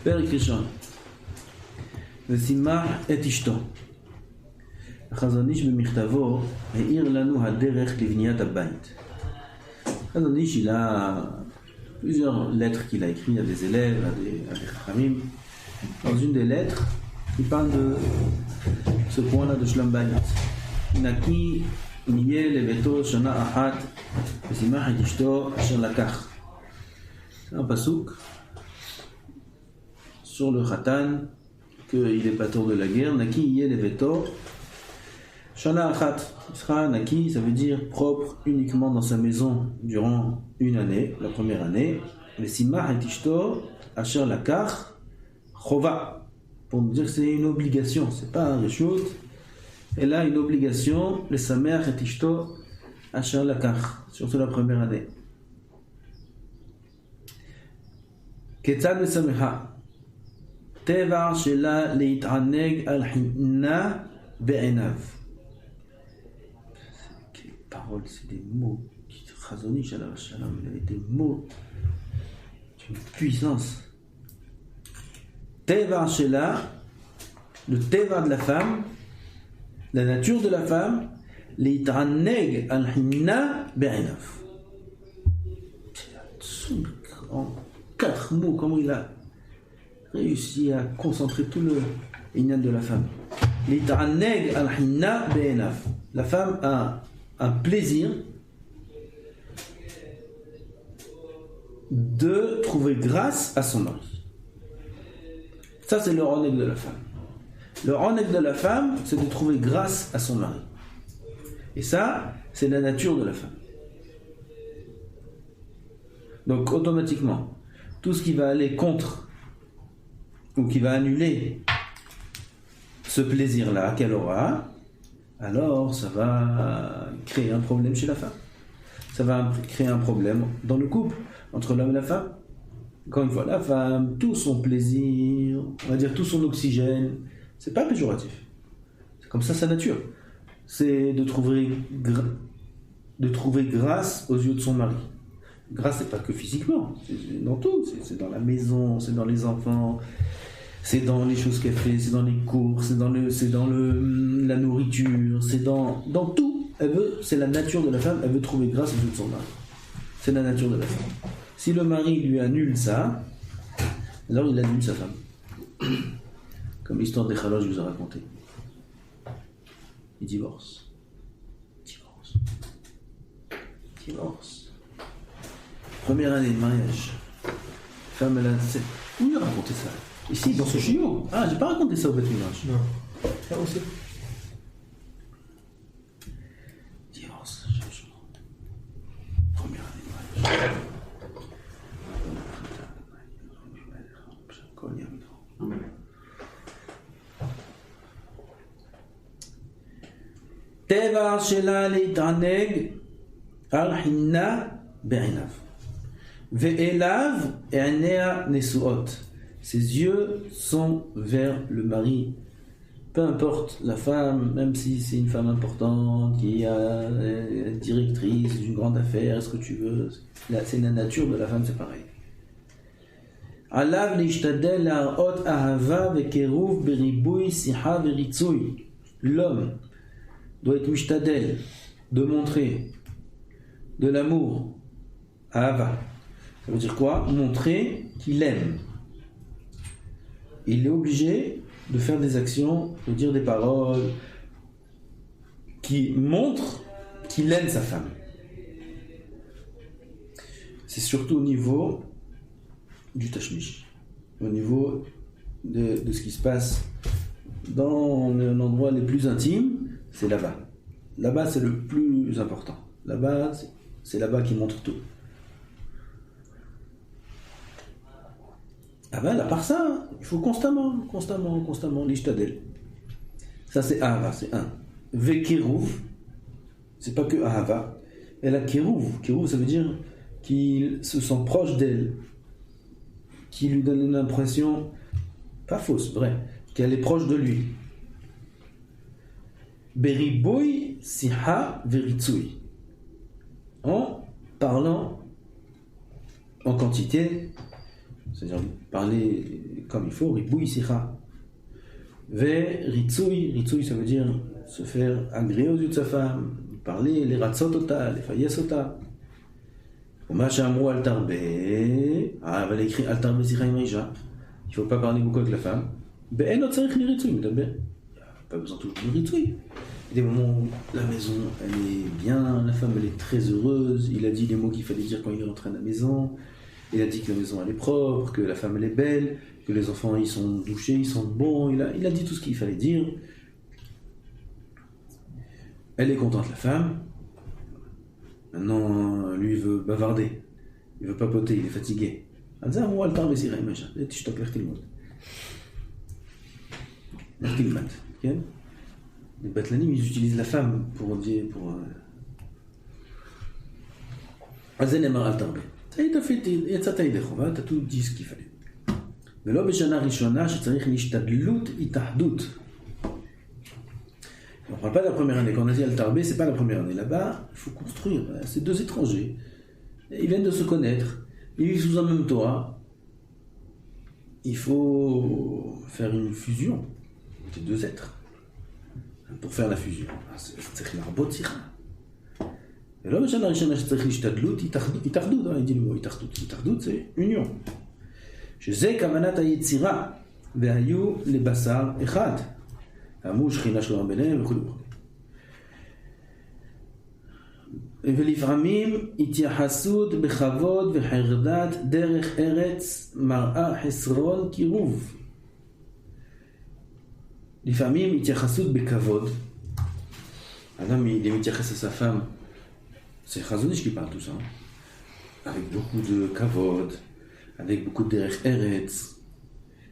פרק ראשון. ושימח את אשתו. החזון איש במכתבו העיר לנו הדרך לבניית הבית. החזון איש, il a plusieurs lettres qu'il a écrites à des élèves, à des chachamim. Dans une des lettres, il parle de ce point-là de Shlom Bayit. נקי יהיה לביתו שנה אחת ושימח את אשתו אשר לקח. C'est un pasouk sur le khatan qu'il est pas tour de la guerre. Naki yé leveto shana achat. Il sera naki, ça veut dire propre uniquement dans sa maison durant une année, la première année. Mais simach et ishto asher lakach chova, pour nous dire que c'est une obligation, c'est pas un reshut. Elle a une obligation, le samer et ishto asher lakach, surtout la première année. כיצד משמחה? טבע שלה להתענג על חינה בעיניו. Quelles paroles, c'est des mots qui Chazon Ish Alav Shalom, il avait des mots d'une puissance. טבע שלה, le טבע de la femme, la nature de la femme, להתענג על חינה בעיניו. En 4 mots, comment il a réussi à concentrer tout le inyan de la femme. L'ita'anneg al-hinna be'enaf. La femme a un plaisir de trouver grâce à son mari. Ça, c'est le roneg de la femme. Le roneg de la femme, c'est de trouver grâce à son mari. Et ça, c'est la nature de la femme. Donc, automatiquement, tout ce qui va aller contre ou qui va annuler ce plaisir-là qu'elle aura, alors ça va créer un problème chez la femme. Ça va créer un problème dans le couple, entre l'homme et la femme. Encore une fois, la femme, tout son plaisir, on va dire tout son oxygène, c'est pas péjoratif. C'est comme ça sa nature. C'est de trouver grâce aux yeux de son mari. Grâce, c'est pas que physiquement, c'est dans tout, c'est dans la maison, c'est dans les enfants, c'est dans les choses qu'elle fait, c'est dans les courses, c'est dans la nourriture, c'est dans tout. C'est la nature de la femme, elle veut trouver grâce aux yeux de son mari. C'est la nature de la femme. Si le mari lui annule ça, alors il annule sa femme. Comme l'histoire des Khalosh que je vous ai raconté. Il divorce. Première année de mariage. Femme, elle a... Où il a raconté ça? Ici, dans ce chiot. Ah, j'ai pas raconté ça au Beth Midrash. Non. Ça aussi. Divorce, changement. Première année de mariage. טבע שלה להתענג על חינה בעיניו. Ve'elav e'anea nesuot. Ses yeux sont vers le mari. Peu importe la femme, même si c'est une femme importante, qui est directrice d'une grande affaire, ce que tu veux, c'est la nature de la femme, c'est pareil. Alav leishtadel la'arot ahava ve'keruv beribui siha ve'ritzui. L'homme doit être mishtadel, de montrer de l'amour, ahava. Ça veut dire quoi? Montrer qu'il aime. Il est obligé de faire des actions, de dire des paroles qui montrent qu'il aime sa femme. C'est surtout au niveau du tashmish, au niveau de ce qui se passe dans l'endroit les plus intimes, c'est là-bas. Là-bas, c'est le plus important. Là-bas, c'est là-bas qu'il montre tout. Ah ben, à part ça, il faut constamment, l'ishtadel. Ça, c'est ahava, c'est un. Vekiruv, c'est pas que ahava. Elle a kiruv. Kiruv, ça veut dire qu'il se sent proche d'elle, qui lui donne une impression, pas fausse, vrai, qu'elle est proche de lui. Beriboy siha veritsui. En parlant en quantité, c'est-à-dire parler comme il faut, riboui sicha. Ve ritsui ça veut dire se faire agréer aux yeux de sa femme, parler, les ratzotota, les fayyasota. Oma shamru al tarbe, elle va écrire al tarbe sicha imrija. Il ne faut pas parler beaucoup avec la femme. Ben non, tzarich li ritsui, mais d'abord, il n'y a pas besoin toujours de ritsui. Des moments où la maison, elle est bien, la femme, elle est très heureuse. Il a dit les mots qu'il fallait dire quand il est rentré à la maison. Il a dit que la maison, elle est propre, que la femme, elle est belle, que les enfants, ils sont douchés, ils sont bons. Il a dit tout ce qu'il fallait dire. Elle est contente, la femme. Maintenant, lui, il veut bavarder. Il veut papoter, il est fatigué. Moi, le temps, mais il machin. Je t'en claire tout le monde. Les Batlanim, ils utilisent la femme pour dire. Azenemar al-Tarbe. T'as fait, t'as tout dit ce qu'il fallait. Mais là, Beshana Rishona, c'est-à-dire Nishtadlut Itahdout. On ne parle pas de la première année. Quand on a dit al-Tarbe, c'est pas la première année. Là-bas, il faut construire. C'est deux étrangers. Ils viennent de se connaître. Ils vivent sous un même toit. Il faut faire une fusion des deux êtres. Pour faire la fusion. C'est la rabot sira. Et là, Beshana Rishona, c'est-à-dire Nishtadlut Itahdout. Il dit le mot Itahdout. Itahdout, c'est union. שזה כוונת היצירה, והיו לבשר אחד. אמרו שכינה שלמה ביניהם וכו'. ולפעמים התייחסות בכבוד וחרדת דרך ארץ מראה חסרון קירוב. לפעמים התייחסות בכבוד. אדם מתייחס à sa femme, c'est Chazon Ish qui parle tout ça, avec beaucoup de kavod, avec beaucoup de derech eretz,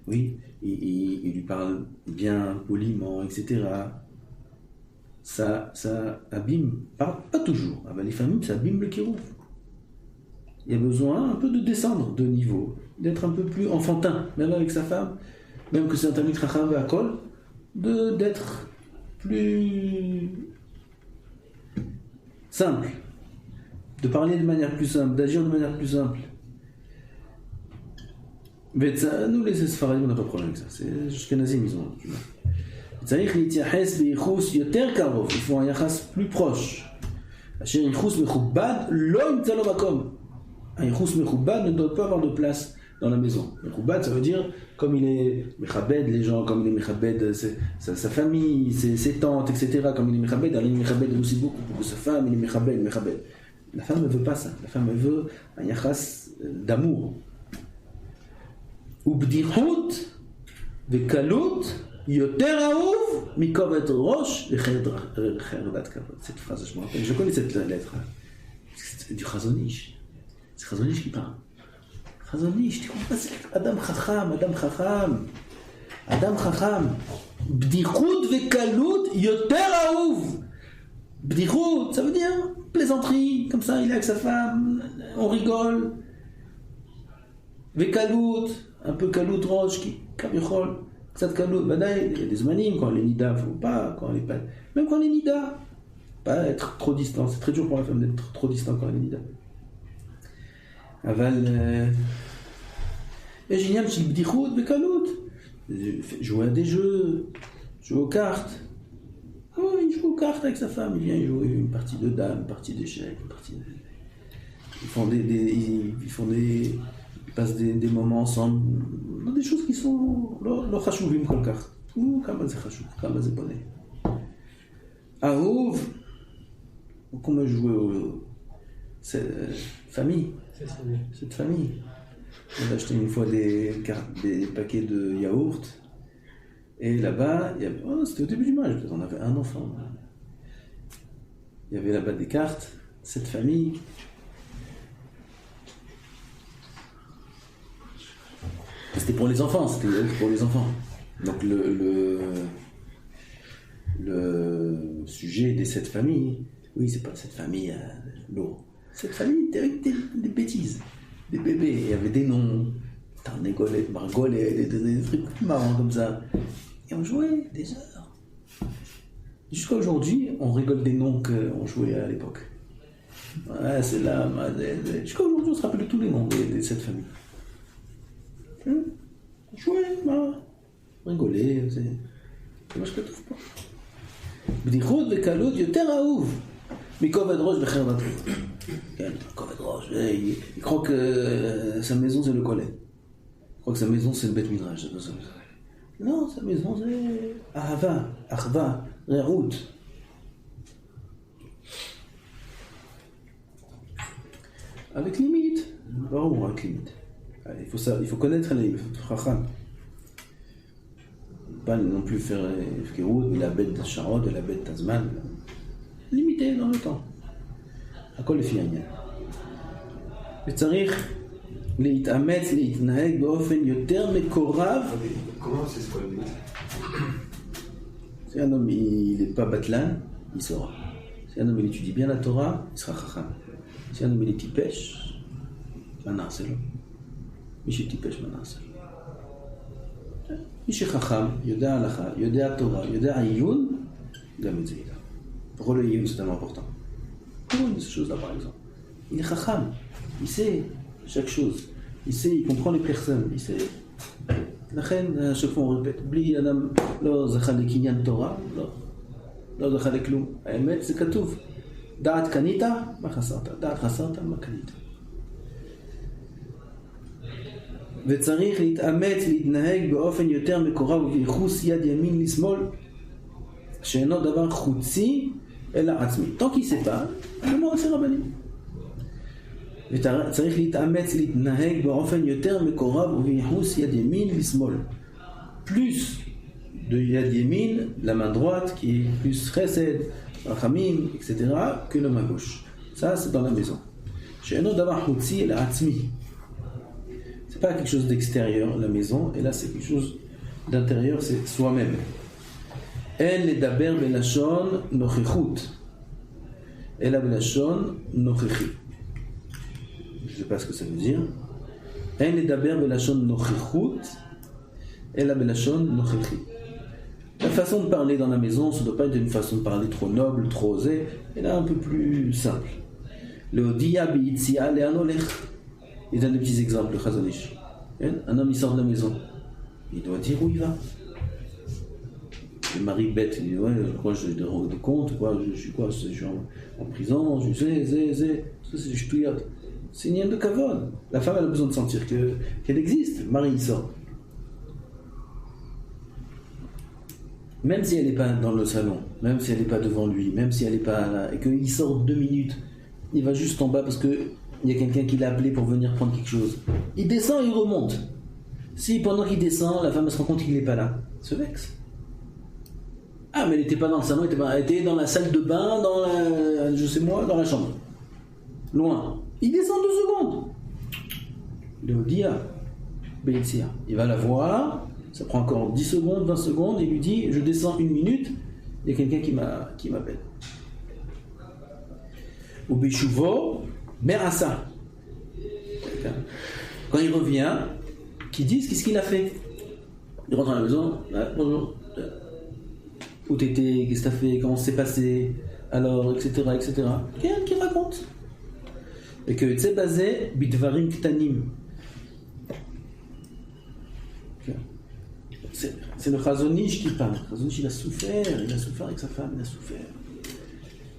oui, il lui parle bien, poliment, etc. Ça abîme, pas toujours, mais les familles, ça abîme le kirouf. Il y a besoin un peu de descendre de niveau, d'être un peu plus enfantin, même avec sa femme, même que c'est un tamid chacham ve'akol, d'être plus simple, de parler de manière plus simple, d'agir de manière plus simple. Nous les Sfaradim, on n'a pas de problème avec ça. C'est jusqu'à Nazim, ils ont du mal. Il faut un yachas plus proche. Un yichus mechubad ne doit pas avoir de place dans la maison. Mechubad, ça veut dire comme il est mechabed les gens, comme il est mechabed sa famille, ses tantes, etc. Comme il est mechabed, il est mechabed aussi beaucoup pour sa femme, il est mechabed. La femme ne veut pas ça. La femme elle veut un yachas d'amour. ובדיחות וקלות יותר אהוב מכובד ראש לחרדת כבוד. Cette phrase, je me rappelle, je connais cette lettre. C'est du Chazon Ish. C'est Chazon Ish qui parle. Chazon Ish, tu comprends pas, c'est Adam Chacham. בדיחות וקלות יותר אהוב. בדיחות, ça veut dire plaisanterie, comme ça, il est avec sa femme, on rigole. Vekalut, un peu kalout roche, qui kabichol, ksat kalout, badaï, il y a des zmanim, quand elle est nida, faut pas, quand elle est pas, même quand elle est nida, pas être trop distant, c'est très dur pour la femme d'être trop distant quand elle est nida. Aval, et génial, chez bdichout, vekalut, jouer à des jeux, jouer aux cartes. Oh, il joue aux cartes avec sa femme, il vient jouer une partie de dames, une partie d'échecs, une partie de... Ils passent des moments ensemble, dans des choses qui sont לא חשובים כל כך. כמה זה חשוב, כמה זה בונה. אהוב, comment jouer cette famille. Cette famille. J'ai acheté une fois des paquets de yaourt, et là-bas, c'était au début du match, on avait un enfant. Il y avait là-bas des cartes, cette famille. C'était pour les enfants, Donc le sujet des sept familles, oui, c'est pas cette famille lourde. Cette famille avec des bêtises, des bébés. Il y avait des noms, Tarnégolette, Margolette, des trucs marrants comme ça. Et on jouait des heures. Jusqu'à aujourd'hui, on rigole des noms qu'on jouait à l'époque. Ouais, c'est là. Jusqu'à aujourd'hui, on se rappelle de tous les noms des sept familles. Jouer. rigoler, c'est מה שכתוב פה. בדיחות וקלות יותר אהוב מכובד ראש בחרדת ראש. כן, כובד ראש, il croit que sa maison c'est le collet. Il croit que sa maison c'est le bête midrash. Non, sa maison c'est ahava, achva, re'ut. Avec limite. Bon, avec limite. Il faut connaître les chacham. Pas non plus faire Fkirut, de la bête d'Asharot, de la bête d'Azman. Limité dans le temps. הכל לפי העניין. וצריך להתאמץ, להתנהג באופן יותר מקורב. Comment c'est quoi le but? Si un homme il n'est pas batlan, il saura. Si un homme il étudie bien la Torah, il sera chacham. Si un homme il est tipesh, maintenant c'est l'homme. מי שטיפש מנעשה. מי שחכם, יודע הלכה, יודע תורה, יודע עיון, גם את זה ידע. Pourquoi le עיון c'est tellement important? Pourquoi cette chose-là par exemple? Il est chacham, il sait chaque chose, il sait, il comprend les personnes, il sait. לכן, à chaque fois on répète, בלי אדם לא זכה לקניין תורה, לא זכה לכלום. האמת זה כתוב, דעת קנית, מה חסרת? דעת חסרת, מה קנית? וצריך להתאמץ להתנהג באופן יותר מקורב ובייחוס יד ימין לשמאל שאינו דבר חוצי אלא עצמי. tant qu'il sait pas, comment on sait רבנים? וצריך להתאמץ להתנהג באופן יותר מקורב ובייחוס יד ימין לשמאל. plus de yad yamin, la main droite qui est plus chesed, rachamim, etc. que la main gauche. Ça c'est dans la maison. שאינו דבר חוצי אלא עצמי. C'est pas quelque chose d'extérieur, la maison, et là c'est quelque chose d'intérieur, c'est soi-même. En ledaber belashon nochechut, ela belashon nochechi. Je sais pas ce que ça veut dire. En ledaber belashon nochechut, ela belashon nochechi. La façon de parler dans la maison, ça ne doit pas être une façon de parler trop noble, trop osée, elle est un peu plus simple. Le odiya bi'itzia le'anolech. Il donne des petits exemples, le Chazon Ish. Un homme il sort de la maison, il doit dire où il va. Le mari bête, il dit ouais, quoi, j'ai des comptes, quoi, je suis quoi, je suis en prison, je sais, ça c'est du ch'touillot. C'est une de kavod. La femme elle a besoin de sentir qu'elle existe. Le mari il sort. Même si elle n'est pas dans le salon, même si elle n'est pas devant lui, même si elle n'est pas là, et qu'il sort 2 minutes, il va juste en bas parce que il y a quelqu'un qui l'a appelé pour venir prendre quelque chose. Il descend, il remonte. Si pendant qu'il descend, la femme se rend compte qu'il n'est pas là, elle se vexe. Ah, mais elle n'était pas dans le salon, elle était dans la salle de bain, dans la, je sais moi, dans la chambre. Loin. Il descend 2 secondes. Le dia, Beitzia. Il va la voir, ça prend encore 10 secondes, 20 secondes, il lui dit, je descends 1 minute, il y a quelqu'un qui m'appelle. Au Béchouvo, Merassa. Quand il revient, qu'il dise qu'est-ce qu'il a fait. Il rentre à la maison, bonjour. Où t'étais, qu'est-ce que t'as fait, comment c'est passé, alors, etc. Quelqu'un qui raconte. Et que c'est basé, bidvarim ktanim. C'est le Chazon Ish qui parle. Le Chazon Ish il a souffert avec sa femme, il a souffert.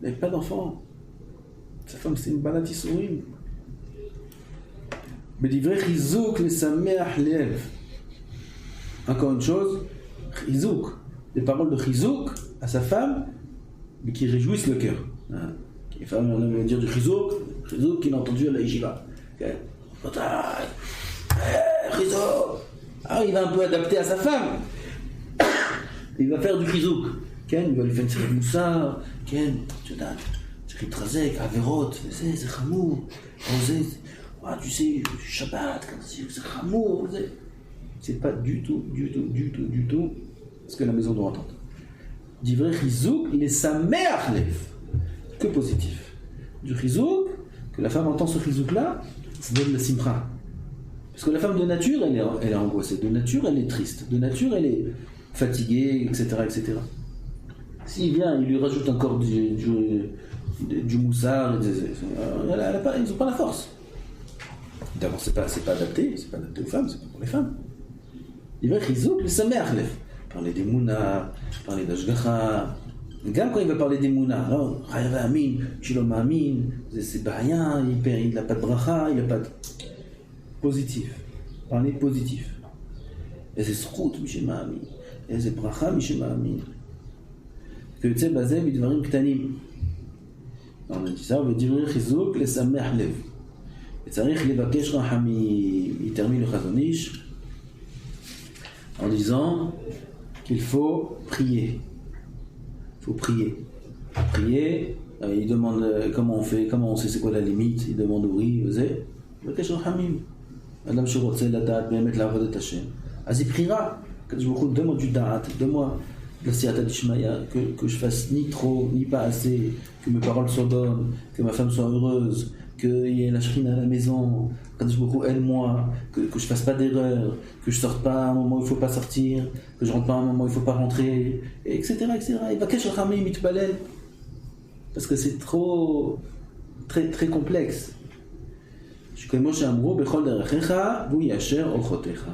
Il n'avait pas d'enfant. Sa femme, c'est une balade Issourim. B'divrei chizouk lesameach lev. Encore une chose, chizouk. Des paroles de chizouk à sa femme, mais qui réjouissent le cœur. Les femmes, on va dire du chizouk qu'il a entendu à la yeshiva. Chizouk. Alors il va un peu adapter à sa femme. Il va faire du chizouk. Il va lui faire une série de moussard. Tu vois. Ritrazek, Averot, c'est Chamour, tu sais, Shabbat, c'est Chamour, c'est pas du tout ce que la maison doit entendre. Divrei Chizouk, il est sa mère lève, que positif. Du Chizouk, que la femme entend ce Chizouk-là, ça donne la simcha. Parce que la femme de nature, elle est angoissée, de nature, elle est triste, de nature, elle est fatiguée, etc. S'il vient, il lui rajoute encore du moussard, ils n'ont pas la force. D'abord, c'est pas adapté aux femmes, c'est pas pour les femmes. Il va chizouk le sameach lev. Parler des mouna, parler d'ashgacha. Même quand il va parler des mouna, alors, Chayava Amin, Shilom Amin, c'est pas rien, il n'a pas de bracha, il n'a pas de. Positif. Parler positif. Et c'est srout, Mishema Amin. Et c'est bracha, Mishema Amin. Que tu sais, Bazem, il devrait ktanim. On a dit ça, on veut dire chizouk le sameach lev. Et tzarich levakesh rachamim. Il termine le Chazon Ish en disant qu'il faut prier. Il faut prier. Prier, il demande comment on fait, comment on sait c'est quoi la limite, il demande oui, vous savez, levakesh rachamim. Adam shirotze ladat be'emet la'avodat Hashem. Az il priera. Donne-moi du da'at, donne-moi la siyata d'Ishmaïa, que je fasse ni trop, ni pas assez, que mes paroles soient bonnes, que ma femme soit heureuse, qu'il y ait la shrina à la maison, que aide-moi, que je fasse pas d'erreur, que je sorte pas à un moment où il faut pas sortir, que je rentre pas à un moment où il faut pas rentrer, etc. Il va cacher Ramim mitpalel, parce que c'est trop, très, très complexe. Je connais Moshe Amro, Bechol derechecha, vu yasher ochotecha.